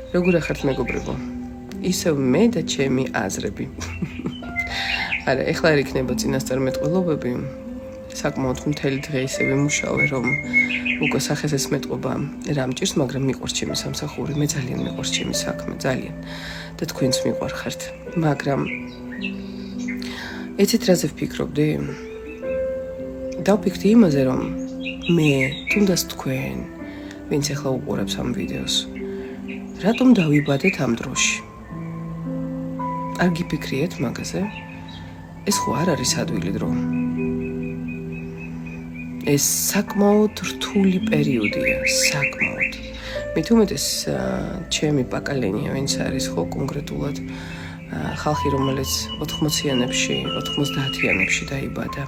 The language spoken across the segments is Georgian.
როგორ ახართ მეგობრებო? ისევ მე და ჩემი აზრები. არა, ეხლა არ იქნება წინასწარმეტყველობები. საკმაოდ მთელი დღე ისე ვიმუშავე, რომ უკვე სახესეს მეტყობა რა მჭირს, მაგრამ მიყვარს ჩემი სამსახური, მე ძალიან მიყვარს ჩემი საქმე, ძალიან. და თქვენც მიყვარხართ. მაგრამ ეცეთ რაზე ვფიქრობდი? დავფიქრდი იმაზე, რომ მე, თუნდაც თქვენ, ვინც ახლა უყურებს ამ ვიდეოს, რატომ დავიბადეთ ამ დროში? არ გიფიქრიეთ მაგაზე? ეს ხო არ არის ადვილი დრო. ეს საკმაოდ რთული პერიოდია, საკმაოდ. მით უმეტეს ჩემი პაკალენია, ვინც არის ხო კონკრეტულად ხალხი, რომელიც 80-იანებში, 90-იანებში დაიბადა.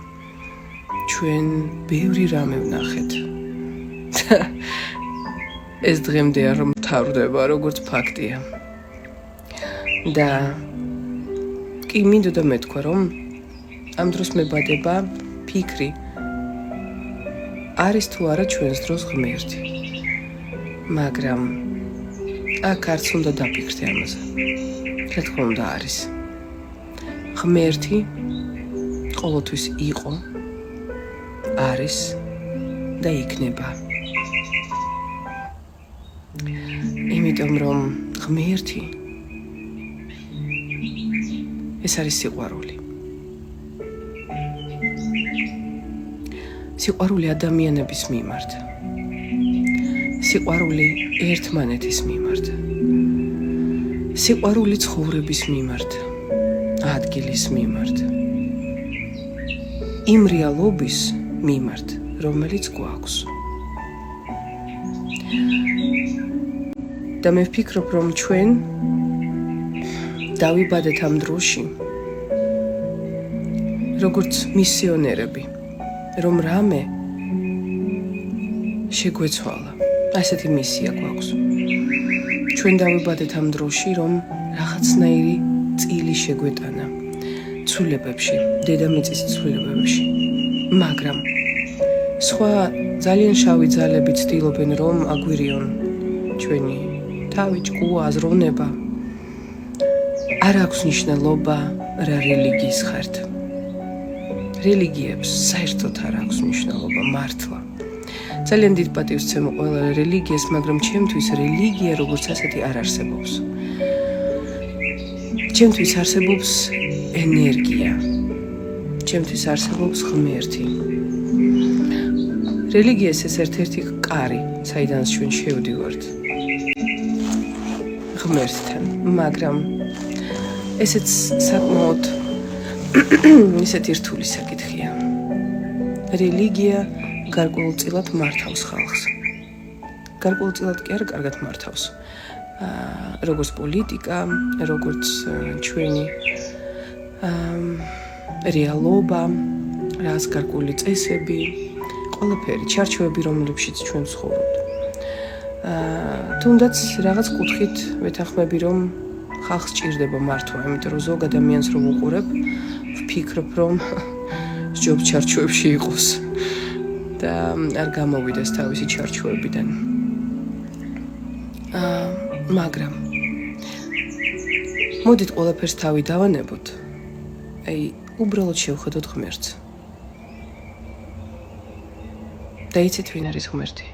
ჩვენ ბევრი რამე ვნახეთ. ეს დღემდე არ მთავრდება, როგორც ფაქტია. და კი მინდოდა მეთქვა, რომ ამ დროს მებადება ფიქრი არის თუ არა ჩვენს დროს ღმერთი. მაგრამ აქ არც უნდა დაფიქრდე ამაზე. რა თქმა უნდა არის. ღმერთი ყოველთვის იყო, არის და იქნება. იმიტომ რომ ღმერთი ეს არის სიყვარული. სიყვარული ადამიანების მიმართ. სიყვარული ერთმანეთის მიმართ. სიყვარული ცხოვრების მიმართ. ადგილის მიმართ. იმ რეალობის მიმართ, რომელიც გვაქვს. და მე ვფიქრობ, რომ ჩვენ დავიბადეთ ამ დროში, როგორც მისიონერები, რომ რამე შეგვეცვალა. ასეთი მისია გვაქვს. ჩვენ დავიბადეთ ამ დროში, რომ რაღაცნაირი წილი შეგვეტანა ცვლილებებში, დედამიწის ცვლილებებში. მაგრამ სხვა ძალიან შავი ძალები ცდილობენ, რომ აგვირიონ ჩვენი თავი, ჭკუა, აზროვნება. არ აქვს მნიშვნელობა რა რელიგიის ხართ. რელიგიებს საერთოდ არ აქვს მნიშვნელობა მართლა. ძალიან დიდ პატივს ვცემ ყველა რელიგიას, მაგრამ ჩემთვის რელიგია როგორც ასეთი არ არსებობს. ჩემთვის არსებობს ენერგია. ჩემთვის არსებობს ღმერთი. რელიგია ეს ერთ-ერთი კარი, საიდანაც ჩვენ შევდივართ ღმერთთან, მაგრამ ესეც საკმაოდ ისეთი რთული საკითხია. რელიგია გარკვეულწილად მართავს ხალხს. გარკვეულწილად კი არა, კარგად მართავს. როგორც პოლიტიკა, როგორც ჩვენი რეალობა, რას გარკვეული წესები, ყველაფერი, ჩარჩოები, რომლებშიც ჩვენ ვცხოვრობთ. თუნდაც რაღაც კუთხით ვეთანხმები, რომ ხალხს ჭირდება მართვა, იმიტომ რომ ზოგ ადამიანს რომ უყურებ, ვფიქრობ, რომ სჯობს ჩარჩოებში იყოს და არ გამოვიდეს თავისი ჩარჩოებიდან. მაგრამ მოდით ყველაფერს თავი დავანებოთ. აი, უბრალოდ შევხედოთ ღმერთს. და იცით ვინ არის ღმერთი?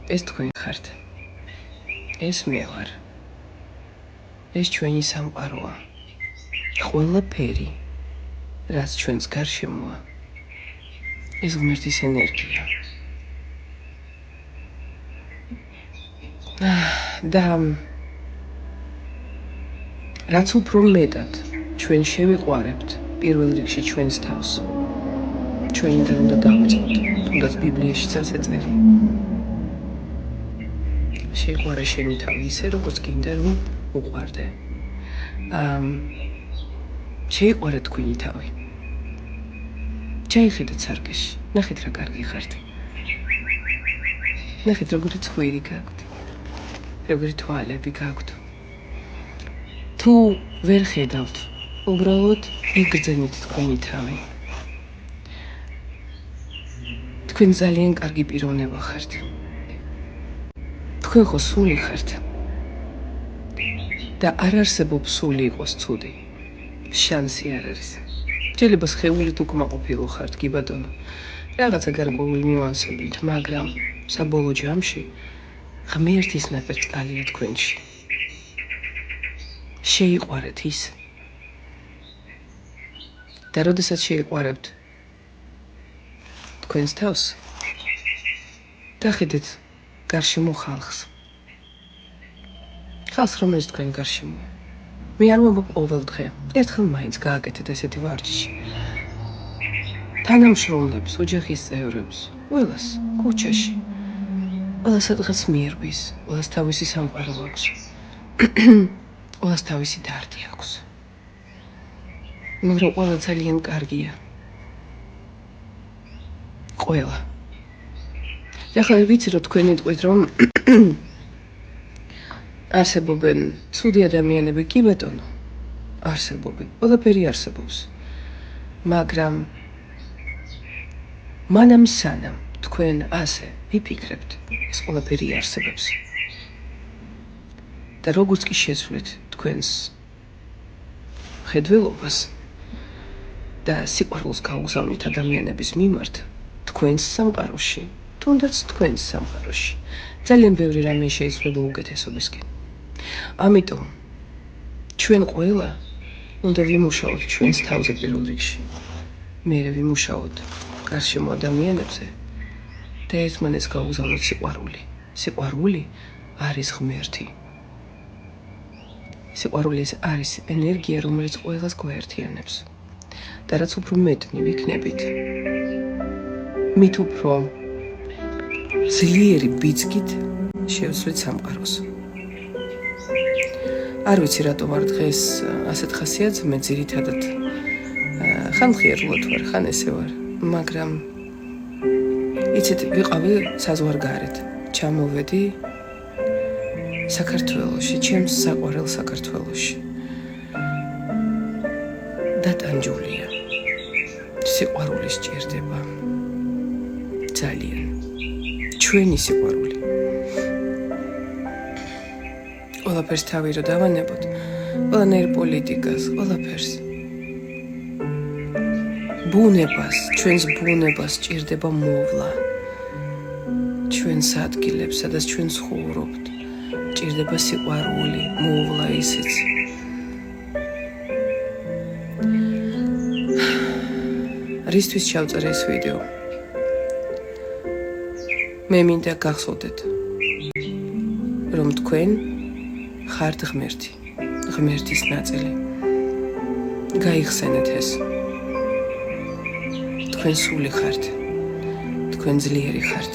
ეს თქვენ ხართ. ეს მე ვარ. ეს ჩვენი სამყაროა. ყველაფერი, რაც ჩვენს გარშემოა, ეს ღმერთის ენერგია. და რაც უფრო მეტად ჩვენ შევიყვარებთ პირველ რიგში ჩვენს თავს, ჩვენიდან უნდა დავიწყოთ, თუნდაც ბიბლიაშიც ასე წერია. შეიყვარე შენი თავი ისე, როგორც გინდა რომ უყვარდე. შეიყვარე თქვენი თავი. ჩაიხედეთ სარკეში, ნახეთ რა კარგი ხართ. ნახეთ როგორი ცხვირი გაქვთ. როგორი თვალები გაქვთ. თუ ვერ ხედავთ, უბრალოდ იგრძენით თქვენი თავი. თქვენ ძალიან კარგი პიროვნება ხართ. თქვენ ხო სული ხართ და არ არსებობს სული იყოს ცუდი. შანსი არ არის. შეიძლება სხეულით უკმაყოფილო ხართ, კი ბატონო. რაღაცა გარკვეული ნიუანსებით, მაგრამ საბოლოო ჯამში ღმერთის ნაპერწკალია თქვენში. შეიყვარეთ ის. და როდესაც შეიყვარებთ თქვენს თავს, დახედეთ გარშემო ხალხს. ხალხს, რომელიც თქვენ გარშემოა. მე არ ვამბობ ყოველ დღე. ერთხელ მაინც გააკეთეთ ესეთი ვარჯიში. თანამშრომლებს, ოჯახის წევრებს, ყველას ქუჩაში. ყველას სადღაც მიერბის, ყველას თავისი სამყარო აქვს. ყველას თავისი დარდი აქვს. მაგრამ ყველა ძალიან კარგია. ყველა. ახლა ვიცი რომ თქვენ იტყვით რომ არსებობენ ცუდი ადამიანები, კი ბატონო, არსებობენ, ყველაფერი არსებობს. მაგრამ მანამ სანამ თქვენ ასე ვიფიქრებთ, ეს ყველაფერი არსებობს. და როგორც კი შეცვლით თქვენს ხედველობას და სიყვარულს გაუგზავნით ადამიანების მიმართ, თქვენს სამყაროში, თუნდაც თქვენს სამყაროში, ძალიან ბევრი რამე შეიძლება უკეთესობისკენ. ამიტომ ჩვენ ყველა უნდა ვიმუშაოთ ჩვენს თავზე პირველ რიგში. მერე ვიმუშაოთ გარშემო ადამიანებზე და ერთმანეთს გავუგზავნოთ სიყვარული. სიყვარული არის ღმერთი. სიყვარული არის ენერგია, რომელიც ყველას გვაერთიანებს. და რაც უფრო მეტნი ვიქნებით, მით უფრო ძლიერი ბიძგით შევცვლით სამყაროს. არ ვიცი რატო ვარ დღეს ასეთ ხასიათზე, მე ძირითადად ხანხიერულად ვარ, ხან ესე ვარ, მაგრამ იცით, ვიყავი საზღვარგარეთ, ჩამოვედი საქართველოში, ჩემს საყვარელ საქართველოში. დატანჯულია. სიყვარული სჭირდება. ძალიან. ჩვენი სიყვარული. ყველაფერს თავი რო დავანებოთ, ყველანაირ პოლიტიკას, ყველაფერს. ბუნებას, ჩვენს ბუნებას სჭირდება მოვლა. ჩვენს ადგილებს, სადაც ჩვენ ცხოვრობთ, სჭირდება სიყვარული, მოვლა ისიც. რისთვის ჩავწერე ეს ვიდეო? მე მინდა გახსოვდეთ, რომ თქვენ ხართ ღმერთი, ღმერთის ნაწილი. გაიხსენეთ ეს. თქვენ სული ხართ, თქვენ ძლიერი ხართ.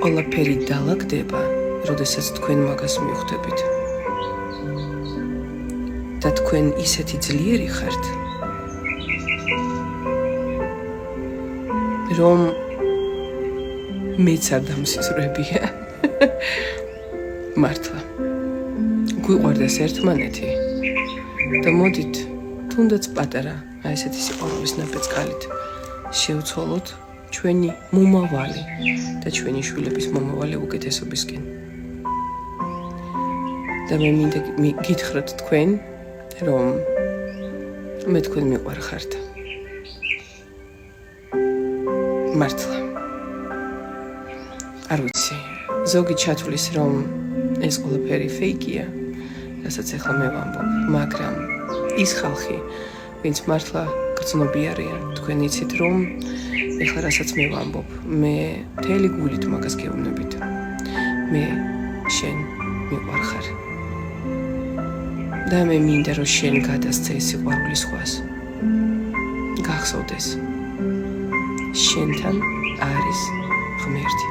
ყველაფერი დაალაგდება, როდესაც თქვენ მაგას მიხვდებით. და თქვენ ისეთი ძლიერი ხართ, რომ მეც არ დამსიზრებია. მართლა. გვიყვარდეს ერთმანეთი და მოდით, თუნდაც პატარა, აი ესეთი სიყვარულის ნაპერწკალით შევცვალოთ ჩვენი მომავალი და ჩვენი შვილების მომავალი უკეთესობისკენ. და მე მინდა გითხრათ თქვენ, რომ მე თქვენ მიყვარხართ. მართლა. არ ვიცი, ზოგი ჩათვლის, რომ ეს ყველაფერი ფეიკია, რასაც ახლა მე ვამბობ, მაგრამ ის ხალხი, ვინც მართლა გრძნობი არიან, თქვენ იცით, რომ ახლა რასაც მე ვამბობ, მე მთელი გულით მაგას გეუბნებით. მე შენ მიყვარხარ. და მე მინდა რომ შენ გადასცე სიყვარული სხვას. გახსოვდეს, შენთან არის ღმერთი.